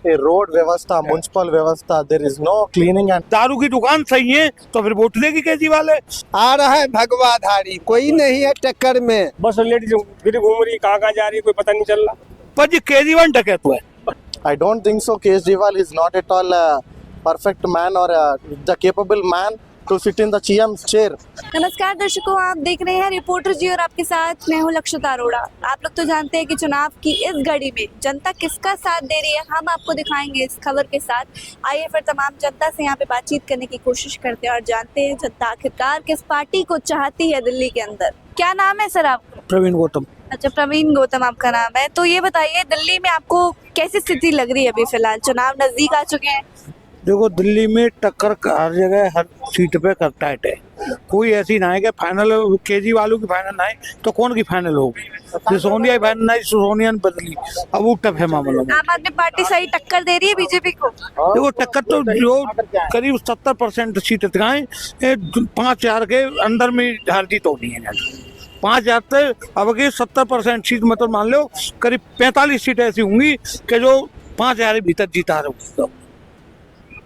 a road व्यवस्था, municipal व्यवस्था, there is no cleaning and दारू की दुकान सही है तो फिर वोट देगी केजरीवाल है। आ रहा है भगवाधारी, कोई नहीं है टक्कर में। बस लेडीज फिर घूम रही, कहाँ जा रही है कोई पता नहीं चल रहा। पर जी केजरीवाल डकैत हुआ है। I don't think so. Kejriwal is not at all a perfect man or the capable man to sit in the CM chair. नमस्कार दर्शकों, आप देख रहे हैं रिपोर्टर जी और आपके साथ मैं हूं लक्षिता अरोड़ा। आप लोग तो जानते हैं कि चुनाव की इस घड़ी में जनता किसका साथ दे रही है, हम आपको दिखाएंगे इस खबर के साथ। आइए फिर तमाम जनता से यहाँ पे बातचीत करने की कोशिश करते हैं और जानते हैं जनता आखिरकार किस पार्टी को चाहती है दिल्ली के अंदर। क्या नाम है सर आपका? प्रवीण गौतम। अच्छा, प्रवीण गौतम आपका नाम है। तो ये बताइए दिल्ली में आपको कैसी स्थिति लग रही है अभी फिलहाल? चुनाव नजदीक आ चुके हैं। देखो दिल्ली में टक्कर हर जगह हर सीट पे टाइट है। कोई ऐसी ना है कि फाइनल केजरीवाल की फाइनल ना है तो कौन की फाइनल होगी? सिसोदिया की फाइनल नहीं, सिसोदिया ने बदली, अब वो टफ है मामला में। आम आदमी पार्टी सही टक्कर दे रही है बीजेपी को? देखो टक्कर तो जो करीब 70% सीट दिखाएं 5,000 के अंदर में हार जीत होनी है। 5,000 से अब की 70% सीट मतलब मान लो करीब 45 सीटें ऐसी होंगी कि जो 5,000 के भीतर जीता रहे।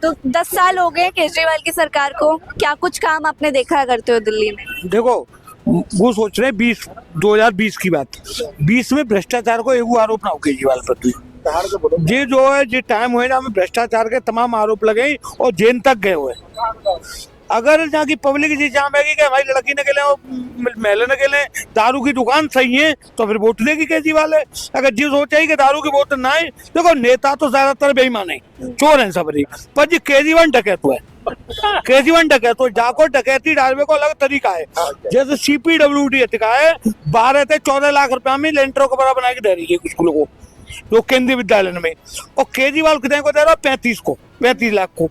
तो 10 साल हो गए केजरीवाल की सरकार को, क्या कुछ काम आपने देखा करते हो दिल्ली में? देखो वो सोच रहे 2020 की बात, 20 में भ्रष्टाचार को एक आरोप ना हो केजरीवाल पर। ये जो है ये टाइम हुए ना, भ्रष्टाचार के तमाम आरोप लगे और जेल तक गए हुए। अगर जहाँ की पब्लिक जी चाहेगी कि हमारी लड़की न खेले और महिला न खेले, दारू की दुकान सही है तो फिर वोट देगी केजरीवाल है। अगर जी सोचे कि दारू की बोतल ना है, देखो नेता तो ज्यादातर बेईमान है, चोर हैं सब। पर जी केजरीवाल डकैत हुआ है। केजरीवाल डकैत हो जाको डकैती डालने को अलग तरीका है। जैसे CPWD का है 12 से 14 लाख रुपया में लेंटरों को बड़ा बना के दे रही है स्कूलों को, जो केंद्रीय विद्यालय में। और केजरीवाल कितने को दे रहा है? 35 लाख को।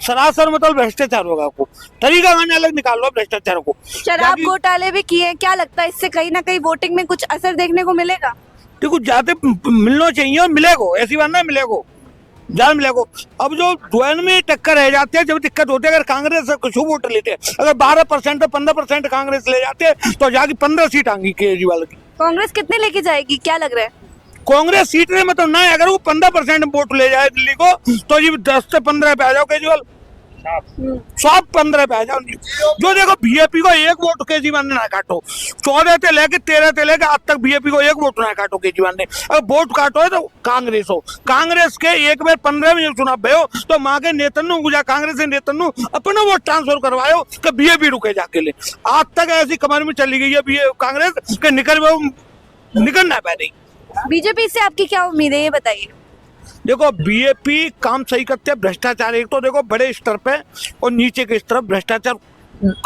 सरासर मतलब भ्रष्टाचार होगा। आपको तरीका गाने अलग निकाल लो भ्रष्टाचार को। शराब घोटाले भी किए, क्या लगता है इससे कहीं ना कहीं वोटिंग में कुछ असर देखने को मिलेगा? देखो जाते मिलना चाहिए और मिलेगा, ऐसी बात ना मिलेगा, जान मिलेगा। अब जो द्वैन में टक्कर रह जाते हैं, जब दिक्कत होती है, अगर कांग्रेस से कुछ वोट लेते हैं, अगर 12% 15% कांग्रेस ले जाते हैं तो जाके 15 सीट आएंगी केजरीवाल की। कांग्रेस कितने लेके जाएगी, क्या लग रहा है? कांग्रेस सीट ने मतलब ना, अगर वो 15% वोट ले जाए दिल्ली को तो ये 10 से 15 पे आ जाओ केजरीवाल, सब 15 पे आ जाओ। जो देखो बीजेपी को एक वोट केजरीवाल ने ना काटो, 14 से लेके 13 से लेके आज तक बीजेपी को एक वोट ना काटो केजरीवाल ने। अगर वोट काटो है तो कांग्रेस हो, कांग्रेस के एक बार 15 में चुनाव भयो तो माँ के नेतन्नू गुजा कांग्रेस के नेतन्नू अपना वोट ट्रांसफर करवायो कि बीजेपी रुके जाके ले। आज तक ऐसी कमर में चली गई है कांग्रेस के निकल ना पा रही। बीजेपी से आपकी क्या उम्मीद है, ये बताइए। देखो बीजेपी काम सही करते हैं। भ्रष्टाचार एक तो देखो बड़े स्तर पे और नीचे के स्तर भ्रष्टाचार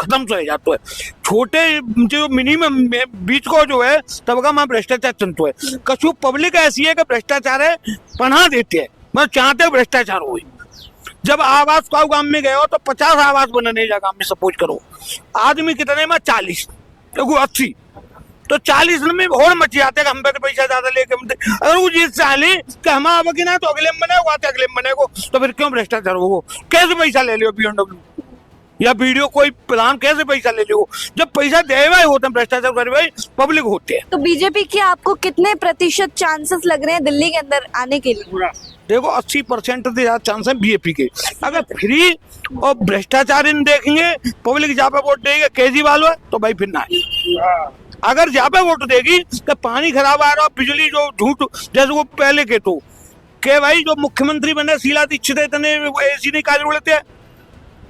खत्म हो जाता है। छोटे जो मिनिमम बीच को जो है तबका वहाँ भ्रष्टाचार चलता है। कछु पब्लिक ऐसी है कि भ्रष्टाचार है पनाह देते हैं, मतलब चाहते हो भ्रष्टाचार हो। जब आवास का गांव में गए हो तो 50 आवास बनने जा गांव में, सपोज करो आदमी कितने में 40 देखो 80 तो 40 में और मच जाते हैं। हम पे पैसा ज्यादा लेके अगर वो जीत चाहे कि हम अब की ना तो अगले में बने आते अगले में बने को, तो फिर क्यों भ्रष्टाचार हो? कैसे पैसा ले लियो BMW या वीडियो कोई प्रधान कैसे पैसा ले लियो? जब पैसा दे हुए होते हैं भ्रष्टाचार करे हुए पब्लिक होते हैं। तो बीजेपी के आपको कितने प्रतिशत चांसेस लग रहे हैं दिल्ली के अंदर आने के लिए? देखो 80% से ज्यादा चांस है बीजेपी के। अगर फ्री और भ्रष्टाचार इन देखेंगे पब्लिक जहाँ पे वोट देंगे केजरीवाल है तो भाई फिर ना है। अगर जहाँ पे वोट देगी तो पानी खराब आ रहा, बिजली जो झूठ जैसे वो पहले के तो के भाई जो मुख्यमंत्री बने शीला दीक्षित इतने ऐसी नहीं कार्य उड़ते हैं।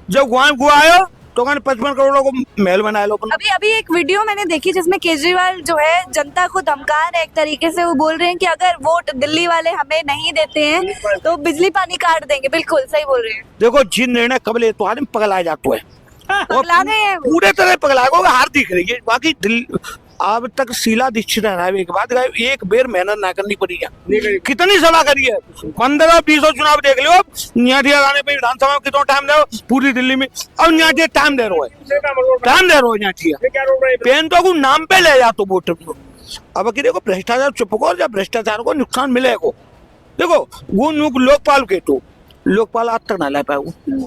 जब गुआ आयो तो 55 करोड़ों को महल बनाया लोग। अभी एक वीडियो मैंने देखी जिसमें केजरीवाल जो है जनता को धमका रहे हैं एक तरीके से। वो बोल रहे हैं कि अगर वोट दिल्ली वाले हमें नहीं देते हैं तो बिजली पानी काट देंगे। बिल्कुल सही बोल रहे हैं। देखो जिन निर्णय कब ले तो आदमी पगला जाता है, पगला गए हैं पूरे तरह पगला गए। हार दिख रही है बाकी अब तक शीला दीक्षित हरावे के बाद एक बेर मेहनत ना करनी पड़ी है। कितनी सभा करी है, 15-20 चुनाव देख लो। न्याठिया गाने पे विधानसभा में कितना टाइम दे पूरी दिल्ली में। अब न्याठिया टाइम दे रहे हो न्याठिया पेन तो नाम पे ले जा तो वोट। अब कि देखो भ्रष्टाचार चुपको, जब भ्रष्टाचार को नुकसान मिलेगा। देखो वो लोकपाल के तो लोकपाल आज तक ना ला पाए।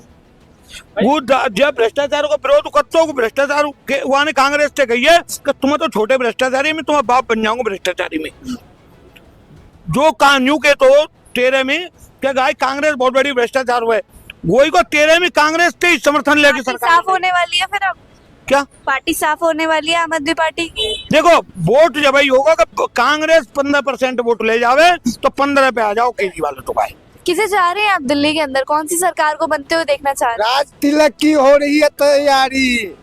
वो जब भ्रष्टाचार को विरोध करते हो भ्रष्टाचार के वहां ने कांग्रेस से कही है कि तुम्हें तो छोटे भ्रष्टाचारी में तुम्हें बाप बन जाऊंगा भ्रष्टाचारी में। जो कानून के तो 13 में क्या गाय कांग्रेस बहुत बड़ी भ्रष्टाचार हुआ है, वही को 13 में कांग्रेस के समर्थन लेके पार्टी सरकार साफ होने वाली है फिर अब, क्या पार्टी साफ होने वाली है आम आदमी पार्टी की। देखो वोट जब ही होगा कि कांग्रेस 15% वोट ले जावे तो 15 पे आ जाओ केजरीवाल तो भाई। किसे चाह रहे हैं आप दिल्ली के अंदर, कौन सी सरकार को बनते हुए देखना चाह रहे हैं? राज तिलक की हो रही है तैयारी,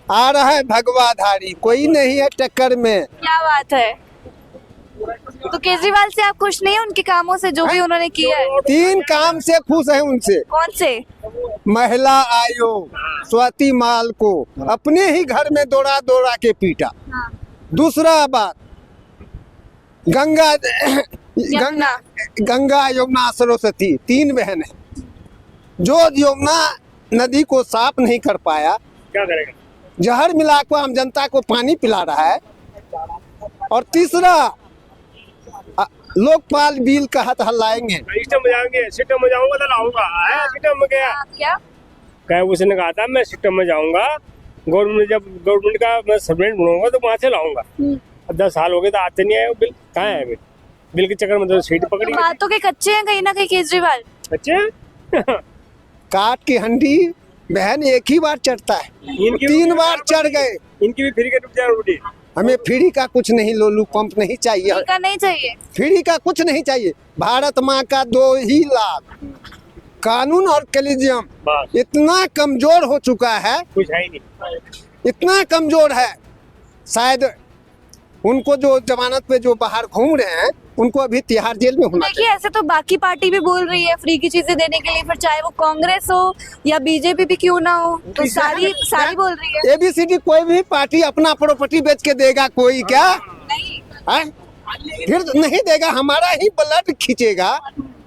आ रहा है भगवाधारी, कोई नहीं है टक्कर में। क्या बात है, तो केजरीवाल से आप खुश नहीं है उनके कामों से जो भी उन्होंने किया है? 3 काम से खुश है उनसे। कौन से? महिला आयोग स्वाति माल को अपने ही घर में दौड़ा दौड़ा के पीटा। हाँ। दूसरा बात, गंगा यमुना। गंगा यमुना सरस्वती 3 बहन है, जो यमुना नदी को साफ नहीं कर पाया, क्या करेगा? जहर मिलाकर आम जनता को पानी पिला रहा है। और तीसरा, लोकपाल बिल का हाथ हल्लाएंगे। सिस्टम में जाएंगे, सिस्टम में जाऊंगा तो लाऊंगा। आया सिस्टम में गया, क्या क्या उसने कहा था मैं सिस्टम में जाऊंगा, गवर्नमेंट जब गवर्नमेंट का मैं सर्वेंट बनूंगा तो वहां से लाऊंगा। अब 10 साल हो गए तो आते नहीं आए बिल, कहाँ है बिल? बिल के चक्कर में तो सीट पकड़ी। तो बातों के कच्चे हैं कहीं ना कहीं केजरीवाल। अच्छा काट की हंडी बहन एक ही बार चढ़ता है, इनकी 3 बार चढ़ गए। इनकी भी फ्री के रुक जाए रोटी। हमें फ्री का कुछ नहीं, लोलू पंप नहीं चाहिए, का नहीं चाहिए। फ्री का कुछ नहीं चाहिए। भारत माँ का 2 ही लाभ, कानून और कलिजियम बस इतना कमजोर हो चुका है, कुछ है ही नहीं। इतना कमजोर है, शायद उनको जो जमानत पे जो बाहर घूम रहे हैं उनको अभी तिहाड़ जेल में होना देखिए ऐसे तो बाकी पार्टी भी बोल रही है फ्री की चीजें देने के लिए, फिर चाहे वो कांग्रेस हो या बीजेपी भी क्यों ना हो, तो सारी बोल रही है। चाहिए। ABCD कोई भी पार्टी अपना प्रॉपर्टी बेच के देगा कोई क्या? नहीं, है? फिर नहीं देगा, हमारा ही ब्लड खींचेगा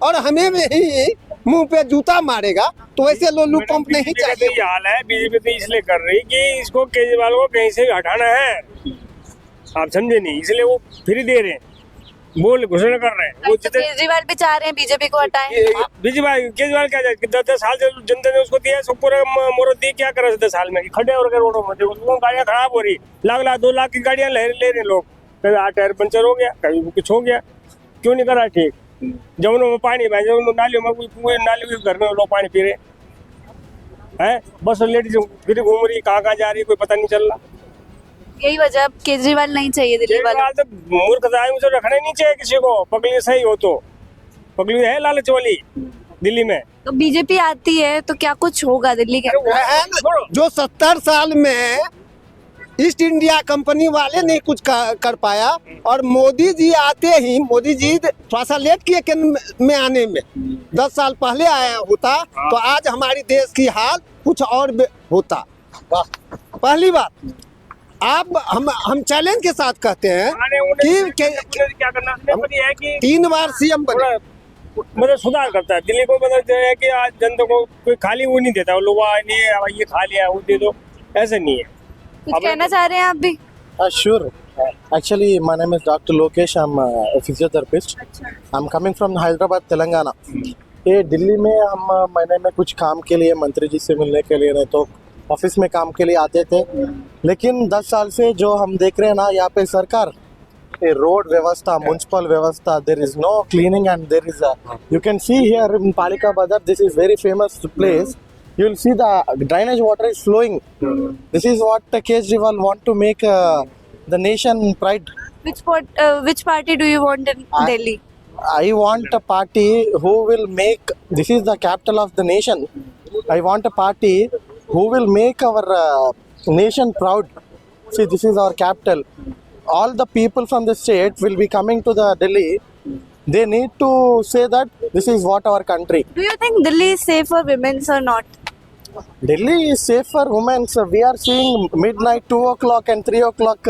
और हमें भी ही मुंह पे जूता मारेगा। तो ऐसे लोलू पंप नहीं बीजेपी का चाहिए। तो ये हाल है, बीजेपी तो इसलिए कर रही कि इसको केजरीवाल को कहीं से भी हटाना है, आप समझे नहीं, इसलिए वो फ्री दे रहे हैं, बोल घोषणा कर रहे हैं। वो तो केजरीवाल भी चाह रहे हैं बीजेपी को हटाएं। केजरीवाल क्या 10 साल से जनता ने उसको दिया, सब पूरा मोहरत दी, क्या कर 10 साल में खड्डे और रोडों में देखो गाड़ियां खराब हो रही, लाख 2 लाख की गाड़ियां ले रहे लोग, कभी 8 टायर पंचर हो गया, कभी कुछ हो गया, क्यों नहीं करा ठीक? जमुनों में पानी भाई, नालियों में पूरे नाली के घर में लोग पानी पी रहे हैं, बस लेडीज फिर घूम रही, कहाँ जा रही कोई पता नहीं चल रहा। यही वजह, अब केजरीवाल नहीं चाहिए दिल्ली वालों। केजरीवाल तो मूर्खता है, उसे रखना ही नहीं चाहिए किसी को, पगली सही हो तो, पगली है लालच वाली दिल्ली में। तो बीजेपी आती है तो क्या कुछ होगा दिल्ली के अंदर? बहन, जो 70 साल में ईस्ट इंडिया कंपनी वाले नहीं कुछ कर पाया, और मोदी जी आते ही, मोदी जी थोड़ा सा लेट किए केंद्र में आने में, 10 साल पहले आया होता तो आज हमारी देश की हाल कुछ और होता। पहली बात, आप हम चैलेंज के साथ कहते हैं कि क्या करना है कि 3 बार CM बने। मतलब सुधार करता है दिल्ली को, मतलब जो है कि आज जनता को कोई खाली वो नहीं देता, वो लोग ये खा लिया वो दे दो, ऐसे नहीं है। कुछ कहना चाह रहे हैं आप भी? Sure. Actually, my name is Dr. Lokesh. I'm a physiotherapist. I'm coming from Hyderabad, Telangana. ये दिल्ली में हम महीने में कुछ काम के लिए मंत्री जी से मिलने के लिए, नहीं तो ऑफिस में काम के लिए आते थे, लेकिन 10 साल से जो हम देख रहे हैं ना यहाँ पे सरकार, ये रोड व्यवस्था, म्युनिसिपल व्यवस्था, there is no cleaning and there is you can see here in Palika Bazaar, this is very famous place, you will see the drainage water is flowing. This is what Kejriwal want to make the nation pride. Which party do you want in Delhi? I want a party who will make, this is the capital of the nation, I want a party who will make our nation proud. See, this is our capital. All the people from the state will be coming to the Delhi. They need to say that this is what our country. Do you think Delhi is safe for women or not? Delhi is safe for women. So we are seeing midnight, 2 o'clock and 3 o'clock,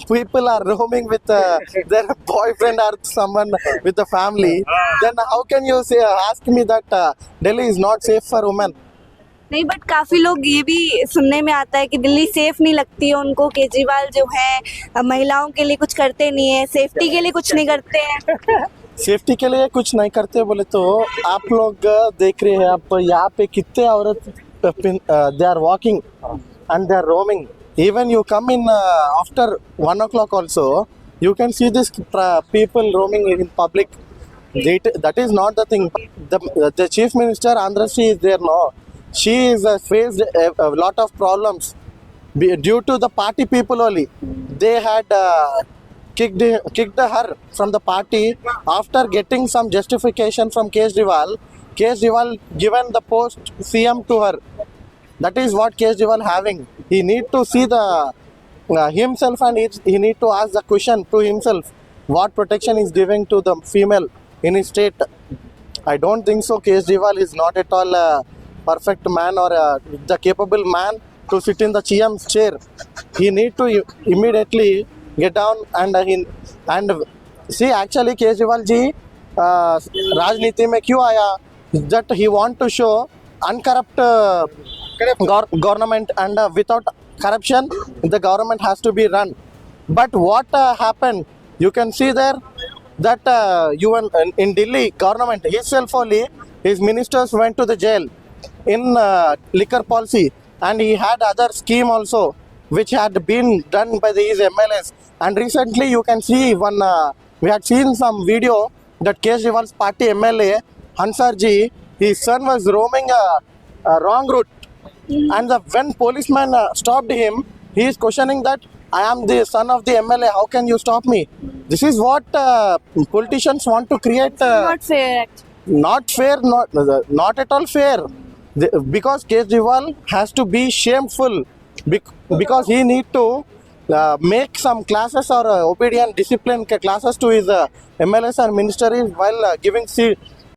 people are roaming with their boyfriend or someone with the family. Then how can you say, ask me that Delhi is not safe for women? नहीं, but काफी लोग ये भी सुनने में आता है कि दिल्ली सेफ नहीं लगती है उनको, केजरीवाल जो है महिलाओं के लिए कुछ करते नहीं है, सेफ्टी के लिए कुछ नहीं करते हैं। सेफ्टी के लिए कुछ नहीं करते बोले तो आप लोग देख रहे हैं, आप यहाँ पे कितने औरत they are walking and they are roaming. Even you come in after 1 o'clock also, you can see this people roaming in public. That is not the thing. The chief minister Andhra is there no. She is faced a lot of problems due to the party people only. They had kicked her from the party after getting some justification from Kejriwal. Kejriwal given the post CM to her. That is what Kejriwal having. He need to see the himself, and he need to ask the question to himself what protection is giving to the female in his state. I don't think so. Kejriwal is not at all a perfect man or the capable man to sit in the CM's chair. He need to immediately get down and see. Actually, Kejriwal ji राजनीति में क्यों आया? That he want to show uncorrupt government, and without corruption the government has to be run. But what happened? You can see there that in Delhi government itself only, his ministers went to the jail in liquor policy, and he had other scheme also which had been done by his MLAs. And recently you can see one we had seen some video that Kejriwal's party MLA Hansarji, his son was roaming a wrong route, and when policeman stopped him, he is questioning that I am the son of the MLA, how can you stop me? This is what politicians want to create. Not fair. Not fair, not at all fair. Because Kejriwal has to be shameful because he need to make some classes or obedient discipline classes to his MLAs and ministers while giving